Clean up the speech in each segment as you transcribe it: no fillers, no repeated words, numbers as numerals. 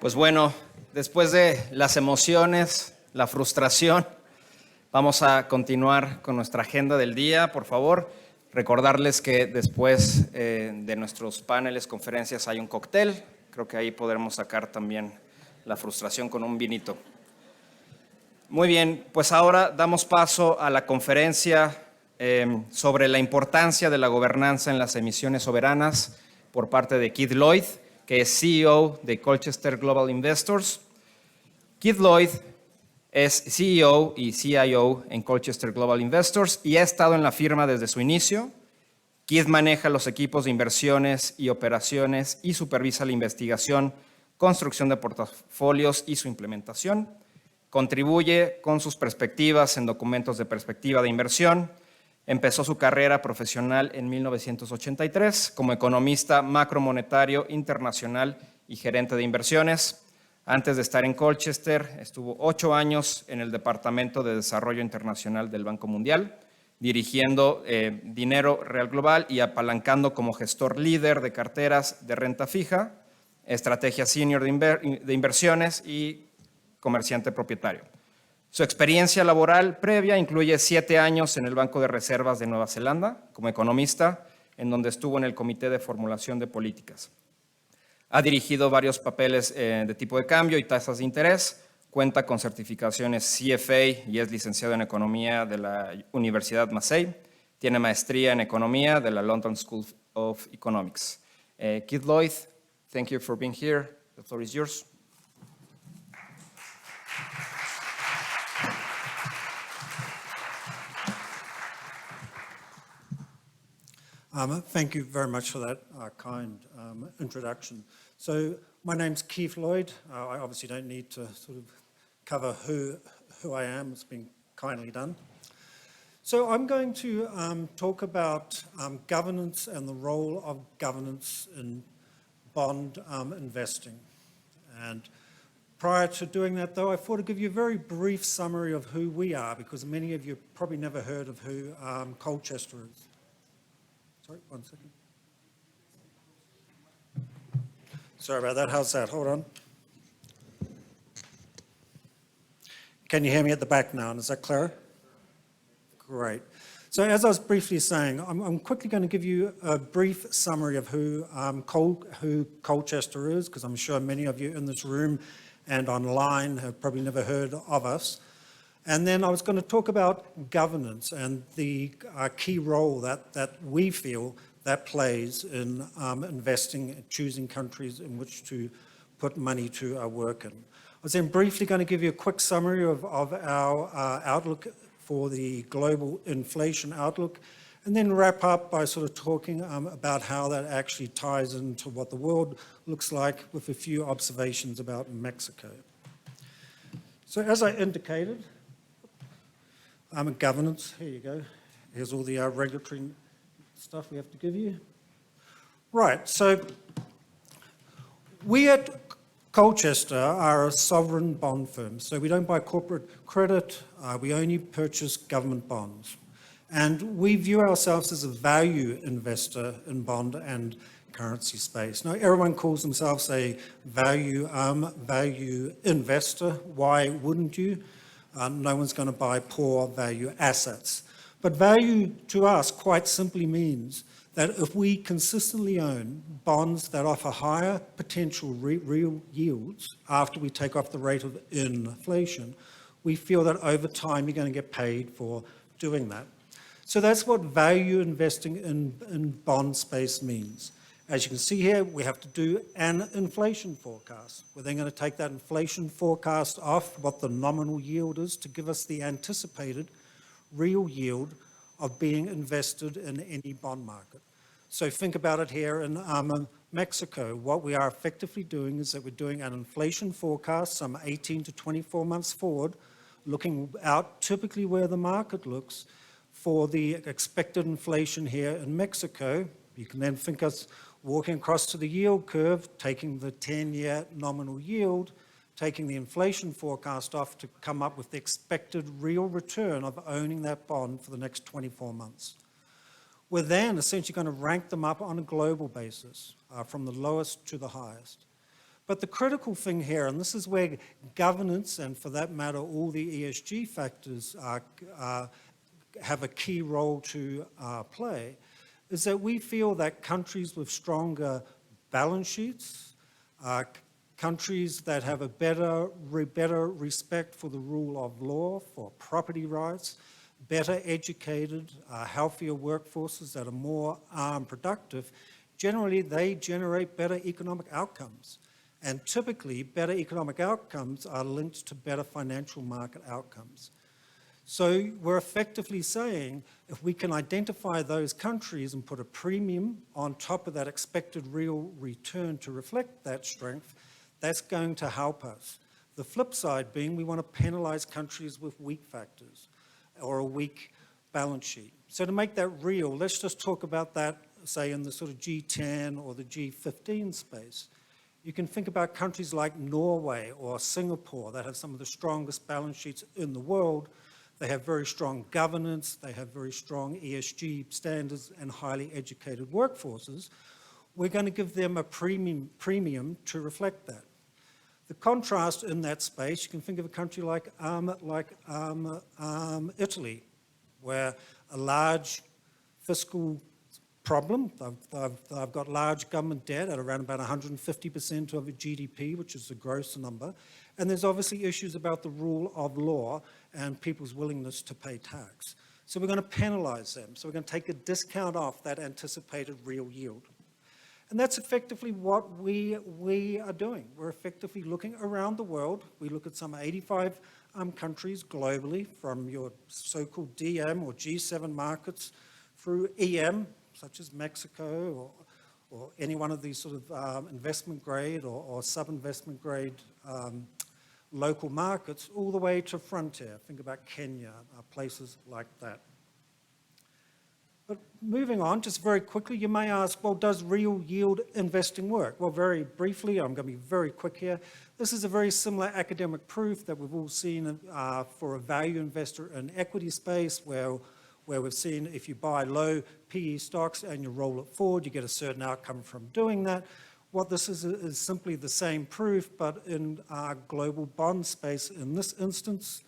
Pues bueno, después de las emociones, la frustración, vamos a continuar con nuestra agenda del día. Por favor, recordarles que después de nuestros paneles, conferencias, hay un cóctel. Creo que ahí podremos sacar también la frustración con un vinito. Muy bien, pues ahora damos paso a la conferencia sobre la importancia de la gobernanza en las emisiones soberanas por parte de Keith Lloyd, que es CEO de Colchester Global Investors. Keith Lloyd es CEO y CIO en Colchester Global Investors y ha estado en la firma desde su inicio. Keith maneja los equipos de inversiones y operaciones y supervisa la investigación, construcción de portafolios y su implementación. Contribuye con sus perspectivas en documentos de perspectiva de inversión. Empezó su carrera profesional en 1983 como economista macromonetario internacional y gerente de inversiones. Antes de estar en Colchester, estuvo 8 años en el Departamento de Desarrollo Internacional del Banco Mundial, dirigiendo dinero real global y apalancando como gestor líder de carteras de renta fija, estrategia senior de inversiones y comerciante propietario. Su experiencia laboral previa incluye 7 años en el Banco de Reservas de Nueva Zelanda como economista, en donde estuvo en el Comité de Formulación de Políticas. Ha dirigido varios papeles de tipo de cambio y tasas de interés, cuenta con certificaciones CFA y es licenciado en Economía de la Universidad Massey. Tiene maestría en Economía de la London School of Economics. Keith Lloyd, thank you for being here. The floor is yours. Thank you very much for that kind introduction. So my name's Keith Lloyd. I obviously don't need to sort of cover who I am. It's been kindly done. So I'm going to talk about governance and the role of governance in bond investing. And prior to doing that, though, I thought I'd give you a very brief summary of who we are, because many of you probably never heard of who Colchester is. Sorry, 1 second. Sorry about that. How's that? Hold on. Can you hear me at the back now? Is that clearer? Great. So as I was briefly saying, I'm quickly going to give you a brief summary of who Colchester is, because I'm sure many of you in this room and online have probably never heard of us. And then I was going to talk about governance and the key role that we feel that plays in investing, choosing countries in which to put money to work in. I was then briefly going to give you a quick summary of our outlook for the global inflation outlook, and then wrap up by sort of talking about how that actually ties into what the world looks like, with a few observations about Mexico. So as I indicated, governance, here you go. Here's all the regulatory stuff we have to give you. Right, so we at Colchester are a sovereign bond firm, so we don't buy corporate credit, we only purchase government bonds. And we view ourselves as a value investor in bond and currency space. Now, everyone calls themselves a value investor. Why wouldn't you? No one's going to buy poor value assets. But value to us quite simply means that if we consistently own bonds that offer higher potential real yields after we take off the rate of inflation, we feel that over time you're going to get paid for doing that. So that's what value investing in bond space means. As you can see here, we have to do an inflation forecast. We're then going to take that inflation forecast off what the nominal yield is to give us the anticipated real yield of being invested in any bond market. So think about it here in Mexico. What we are effectively doing is that we're doing an inflation forecast some 18 to 24 months forward, looking out typically where the market looks for the expected inflation here in Mexico. You can then think us walking across to the yield curve, taking the 10-year nominal yield, taking the inflation forecast off to come up with the expected real return of owning that bond for the next 24 months. We're then essentially going to rank them up on a global basis, from the lowest to the highest. But the critical thing here, and this is where governance, and for that matter, all the ESG factors have a key role to play, is that we feel that countries with stronger balance sheets, countries that have a better respect for the rule of law, for property rights, better educated, healthier workforces that are more productive, generally they generate better economic outcomes. And typically, better economic outcomes are linked to better financial market outcomes. So we're effectively saying if we can identify those countries and put a premium on top of that expected real return to reflect that strength, that's going to help us. The flip side being we want to penalize countries with weak factors or a weak balance sheet. So to make that real, let's just talk about that, say, in the sort of G10 or the G15 space. You can think about countries like Norway or Singapore that have some of the strongest balance sheets in the world. They have very strong governance, they have very strong ESG standards and highly educated workforces. We're going to give them a premium to reflect that. The contrast in that space, you can think of a country like Italy, where a large fiscal problem. They've got large government debt at around about 150% of GDP, which is the gross number. And there's obviously issues about the rule of law and people's willingness to pay tax. So we're going to penalize them. So we're going to take a discount off that anticipated real yield. And that's effectively what we are doing. We're effectively looking around the world. We look at some 85 countries globally, from your so-called DM or G7 markets through EM, such as Mexico or any one of these sort of investment grade or sub-investment grade local markets, all the way to frontier. Think about Kenya, places like that. But moving on, just very quickly, you may ask, well, does real yield investing work? Well, very briefly, I'm going to be very quick here. This is a very similar academic proof that we've all seen for a value investor in equity space, where we've seen if you buy low PE stocks and you roll it forward, you get a certain outcome from doing that. What this is simply the same proof, but in our global bond space in this instance.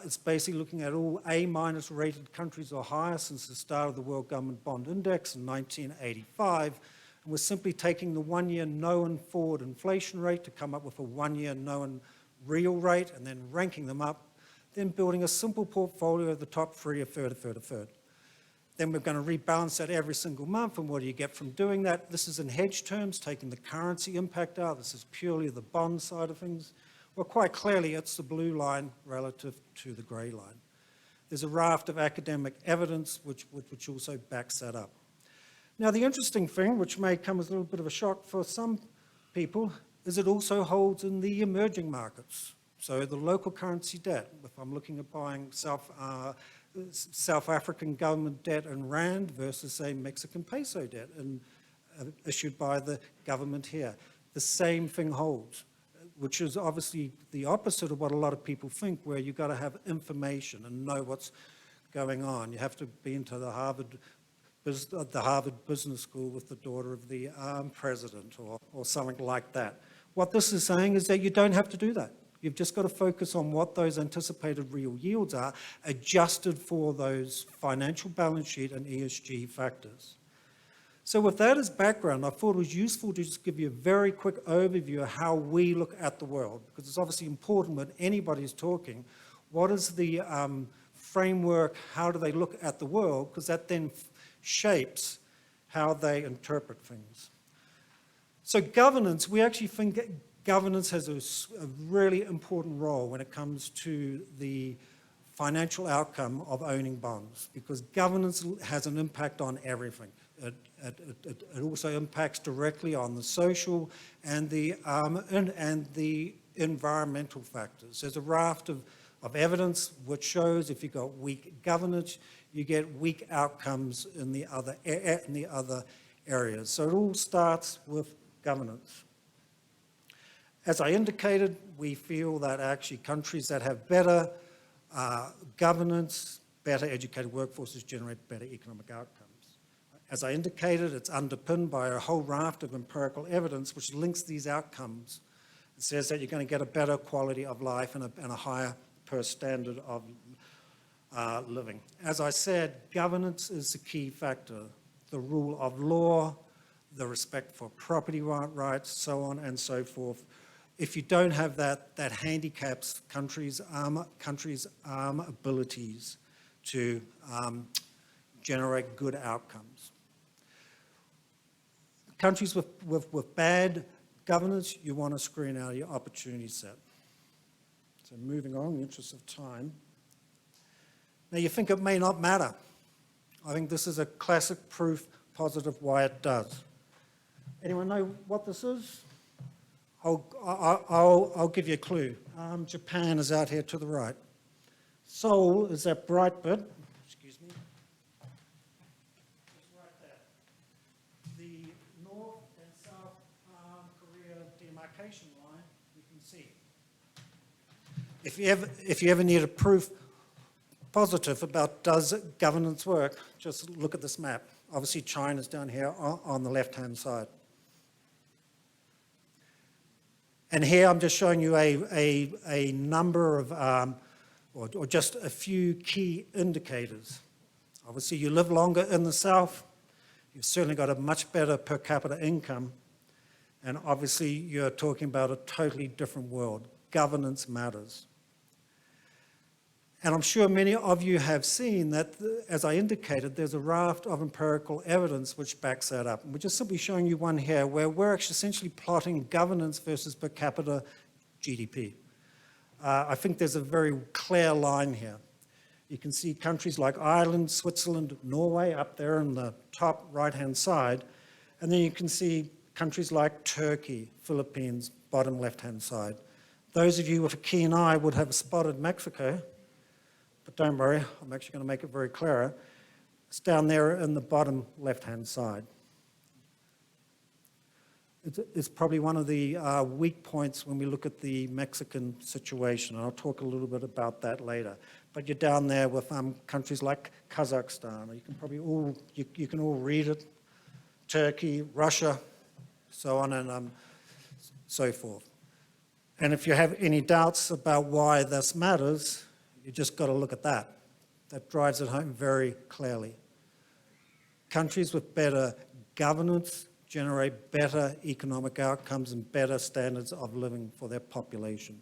It's basically looking at all A- rated countries or higher since the start of the World Government Bond Index in 1985. And we're simply taking the one-year known forward inflation rate to come up with a one-year known real rate and then ranking them up, then building a simple portfolio of the top three, a third, a third, a third. Then we're going to rebalance that every single month, and what do you get from doing that? This is in hedge terms, taking the currency impact out. This is purely the bond side of things. Well, quite clearly, it's the blue line relative to the grey line. There's a raft of academic evidence which also backs that up. Now, the interesting thing, which may come as a little bit of a shock for some people, is it also holds in the emerging markets. So the local currency debt, if I'm looking at buying South African government debt in rand versus, say, Mexican peso debt issued by the government here, the same thing holds, which is obviously the opposite of what a lot of people think, where you've got to have information and know what's going on. You have to be into the Harvard Business School with the daughter of the president or something like that. What this is saying is that you don't have to do that. You've just got to focus on what those anticipated real yields are, adjusted for those financial balance sheet and ESG factors. So with that as background, I thought it was useful to just give you a very quick overview of how we look at the world, because it's obviously important when anybody's talking, what is the framework, how do they look at the world, because that then shapes how they interpret things. So governance, we actually think governance has a really important role when it comes to the financial outcome of owning bonds, because governance has an impact on everything. It also impacts directly on the social and the environmental factors. There's a raft of evidence which shows if you've got weak governance, you get weak outcomes in the other areas. So it all starts with governance. As I indicated, we feel that actually countries that have better governance, better educated workforces generate better economic outcomes. As I indicated, it's underpinned by a whole raft of empirical evidence which links these outcomes. It says that you're going to get a better quality of life and a higher per standard of living. As I said, governance is the key factor. The rule of law, the respect for property rights, so on and so forth. If you don't have that, that handicaps countries' abilities to generate good outcomes. Countries with bad governance, you want to screen out your opportunity set. So moving on in the interest of time. Now you think it may not matter. I think this is a classic proof positive why it does. Anyone know what this is? I'll give you a clue. Japan is out here to the right. Seoul is that bright bit. Excuse me. It's right there. The North and South Korea demarcation line, you can see. If you ever need a proof positive about does governance work, just look at this map. Obviously, China's down here on the left-hand side. And here I'm just showing you a number of, or just a few key indicators. Obviously, you live longer in the South. You've certainly got a much better per capita income. And obviously, you're talking about a totally different world. Governance matters. And I'm sure many of you have seen that, as I indicated, there's a raft of empirical evidence which backs that up. And we're just simply showing you one here where we're actually essentially plotting governance versus per capita GDP. I think there's a very clear line here. You can see countries like Ireland, Switzerland, Norway up there in the top right-hand side. And then you can see countries like Turkey, Philippines, bottom left-hand side. Those of you with a keen eye would have spotted Mexico. But don't worry, I'm actually going to make it very clear. It's down there in the bottom left-hand side. It's probably one of the weak points when we look at the Mexican situation. I'll talk a little bit about that later. But you're down there with countries like Kazakhstan. You can probably you can all read it. Turkey, Russia, so on and so forth. And if you have any doubts about why this matters, you just got to look at that. That drives it home very clearly. Countries with better governance generate better economic outcomes and better standards of living for their population.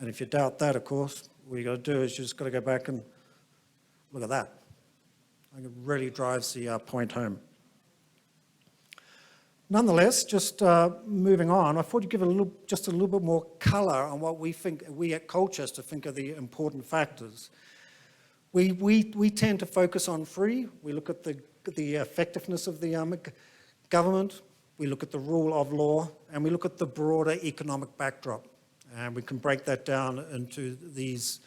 And if you doubt that, of course, what you got to do is you just got to go back and look at that. I think it really drives the point home. Nonetheless, just moving on, I thought you'd give just a little bit more color on what we at Colchester think are the important factors. We tend to focus on three. We look at the effectiveness of the government, we look at the rule of law, and we look at the broader economic backdrop. And we can break that down into these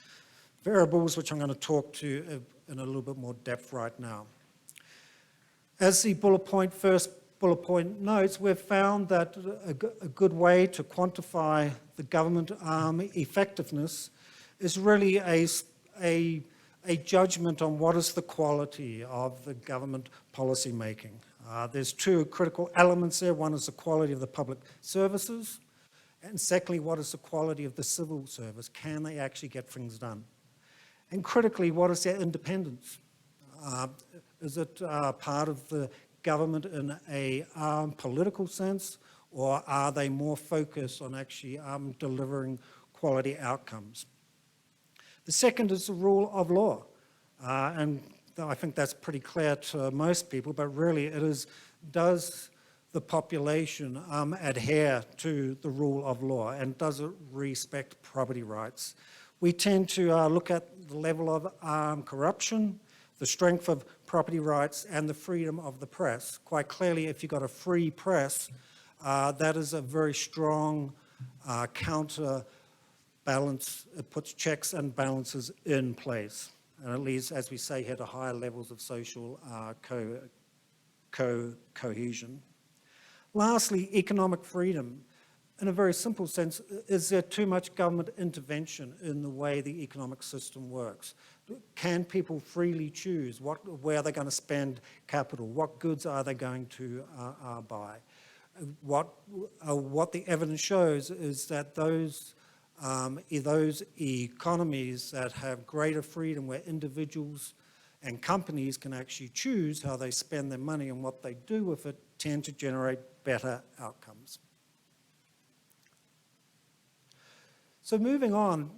variables, which I'm going to talk to in a little bit more depth right now. As the first bullet point notes, we've found that a good way to quantify the government effectiveness is really a judgment on what is the quality of the government policy making. There's two critical elements there. One is the quality of the public services, and secondly, what is the quality of the civil service? Can they actually get things done? And critically, what is their independence? Is it part of the government in a political sense, or are they more focused on actually delivering quality outcomes? The second is the rule of law, and I think that's pretty clear to most people, but really it is, does the population adhere to the rule of law, and does it respect property rights? We tend to look at the level of corruption, the strength of property rights, and the freedom of the press. Quite clearly, if you've got a free press, that is a very strong counterbalance. It puts checks and balances in place, and it leads, as we say here, to higher levels of social cohesion. Lastly, economic freedom. In a very simple sense, is there too much government intervention in the way the economic system works? Can people freely choose where they're going to spend capital? What goods are they going to buy? What the evidence shows is that those economies that have greater freedom, where individuals and companies can actually choose how they spend their money and what they do with it, tend to generate better outcomes. So moving on,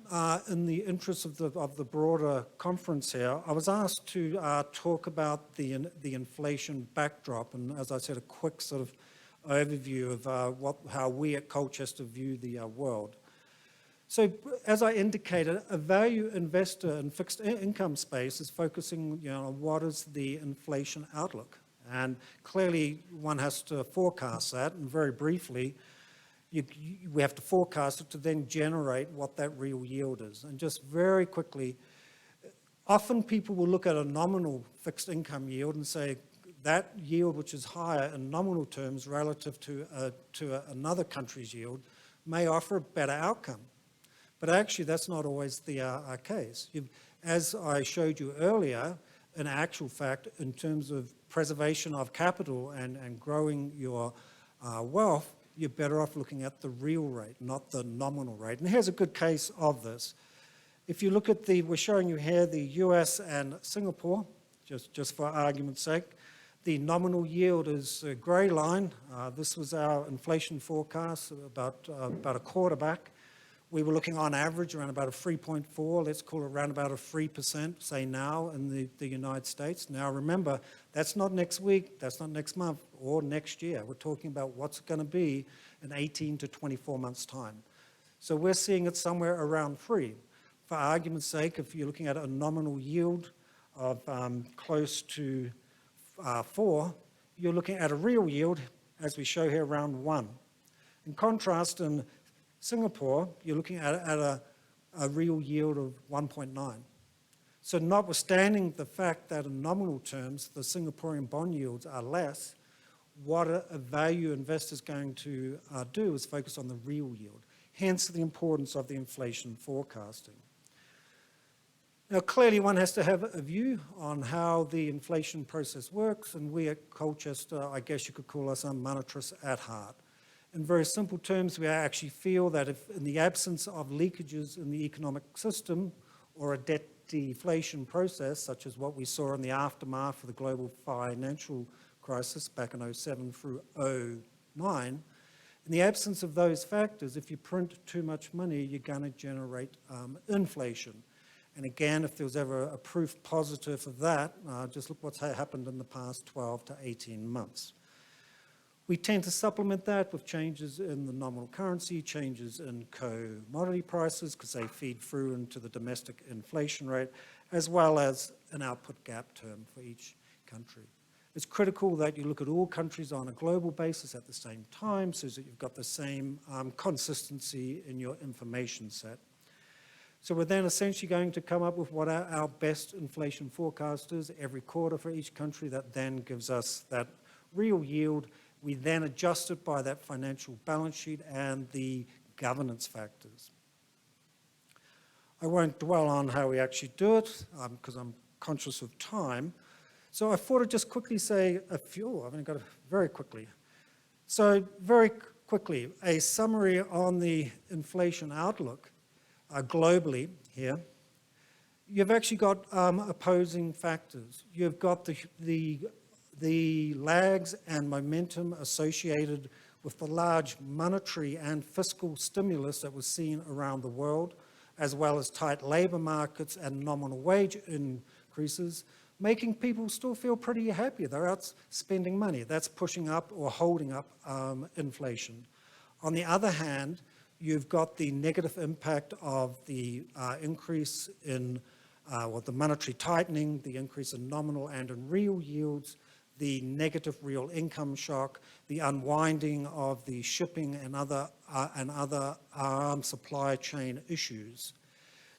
in the interest of the broader conference here, I was asked to talk about the inflation backdrop, and as I said, a quick sort of overview of how we at Colchester view the world. So as I indicated, a value investor in fixed income space is focusing on what is the inflation outlook. And clearly one has to forecast that, and very briefly, we have to forecast it to then generate what that real yield is. And just very quickly, often people will look at a nominal fixed income yield and say that yield, which is higher in nominal terms relative to another country's yield, may offer a better outcome. But actually, that's not always the case. As I showed you earlier, in actual fact, in terms of preservation of capital and growing your wealth, you're better off looking at the real rate, not the nominal rate. And here's a good case of this. If you look at we're showing you here the US and Singapore, just for argument's sake. The nominal yield is a grey line. This was our inflation forecast about a quarter back. We were looking on average around about a 3.4, let's call it around about a 3%, say now in the United States. Now remember, that's not next week, that's not next month or next year. We're talking about what's going to be in 18 to 24 months' time. So we're seeing it somewhere around 3. For argument's sake, if you're looking at a nominal yield of close to 4, you're looking at a real yield, as we show here, around 1. In contrast, in Singapore, you're looking at a real yield of 1.9. So notwithstanding the fact that in nominal terms, the Singaporean bond yields are less, what a value investor is going to do is focus on the real yield, hence the importance of the inflation forecasting. Now, clearly one has to have a view on how the inflation process works, and we at Colchester, I guess you could call us monetarists at heart. In very simple terms, we actually feel that if in the absence of leakages in the economic system or a debt deflation process, such as what we saw in the aftermath of the global financial crisis back in 07 through 09, in the absence of those factors, if you print too much money, you're going to generate inflation. And again, if there was ever a proof positive of that, just look what's happened in the past 12 to 18 months. We tend to supplement that with changes in the nominal currency, changes in commodity prices, because they feed through into the domestic inflation rate, as well as an output gap term for each country. It's critical that you look at all countries on a global basis at the same time, so that you've got the same consistency in your information set. So we're then essentially going to come up with what our best inflation forecast is every quarter for each country. That then gives us that real yield. We then adjust it by that financial balance sheet and the governance factors. I won't dwell on how we actually do it because I'm conscious of time. So I thought I'd just quickly say a few. I've only got very quickly. So very quickly, a summary on the inflation outlook globally here. You've actually got opposing factors. You've got the lags and momentum associated with the large monetary and fiscal stimulus that was seen around the world, as well as tight labor markets and nominal wage increases, making people still feel pretty happy. They're out spending money. That's pushing up or holding up inflation. On the other hand, you've got the negative impact of the increase in the monetary tightening, the increase in nominal and in real yields, the negative real income shock, the unwinding of the shipping and other supply chain issues.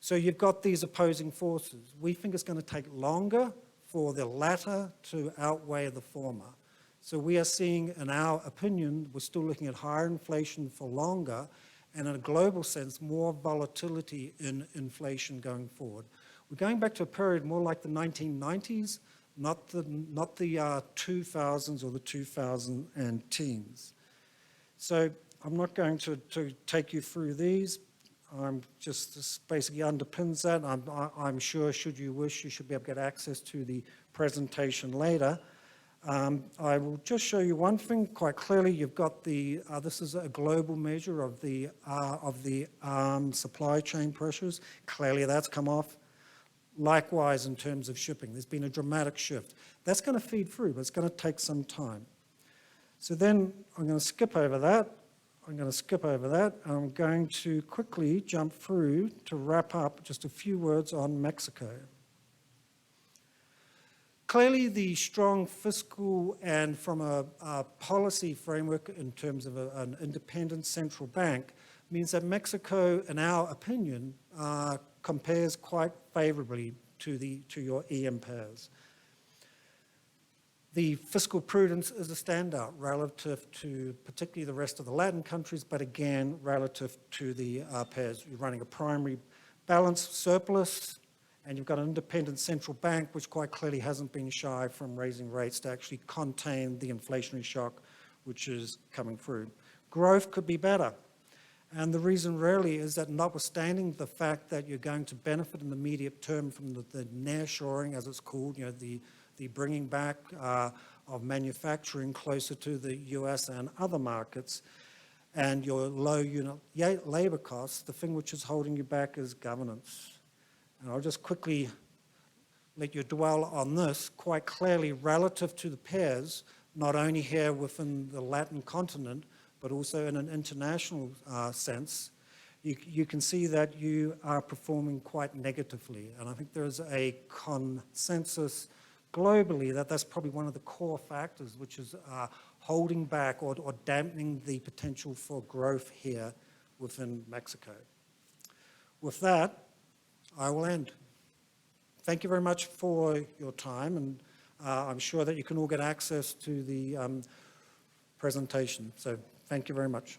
So you've got these opposing forces. We think it's going to take longer for the latter to outweigh the former. So we are seeing, in our opinion, we're still looking at higher inflation for longer, and in a global sense, more volatility in inflation going forward. We're going back to a period more like the 1990s, not the 2000s or the 2010s. So I'm not going to take you through these. This basically underpins that. I'm sure, should you wish, you should be able to get access to the presentation later. I will just show you one thing quite clearly. You've got this is a global measure of the supply chain pressures. Clearly that's come off. Likewise, in terms of shipping, there's been a dramatic shift. That's going to feed through, but it's going to take some time. So then I'm going to skip over that. I'm going to quickly jump through to wrap up just a few words on Mexico. Clearly, the strong fiscal and from a policy framework in terms of an independent central bank means that Mexico, in our opinion, compares quite favorably to your EM pairs. The fiscal prudence is a standout relative to particularly the rest of the Latin countries, but again, relative to the pairs. You're running a primary balance surplus, and you've got an independent central bank, which quite clearly hasn't been shy from raising rates to actually contain the inflationary shock which is coming through. Growth could be better. And the reason really is that notwithstanding the fact that you're going to benefit in the immediate term from the nearshoring, as it's called, the bringing back of manufacturing closer to the US and other markets, and your low unit labor costs, the thing which is holding you back is governance. And I'll just quickly let you dwell on this. Quite clearly, relative to the pairs, not only here within the Latin continent, but also in an international sense, you can see that you are performing quite negatively. And I think there's a consensus globally that that's probably one of the core factors which is holding back or dampening the potential for growth here within Mexico. With that, I will end. Thank you very much for your time, and I'm sure that you can all get access to the presentation. So thank you very much.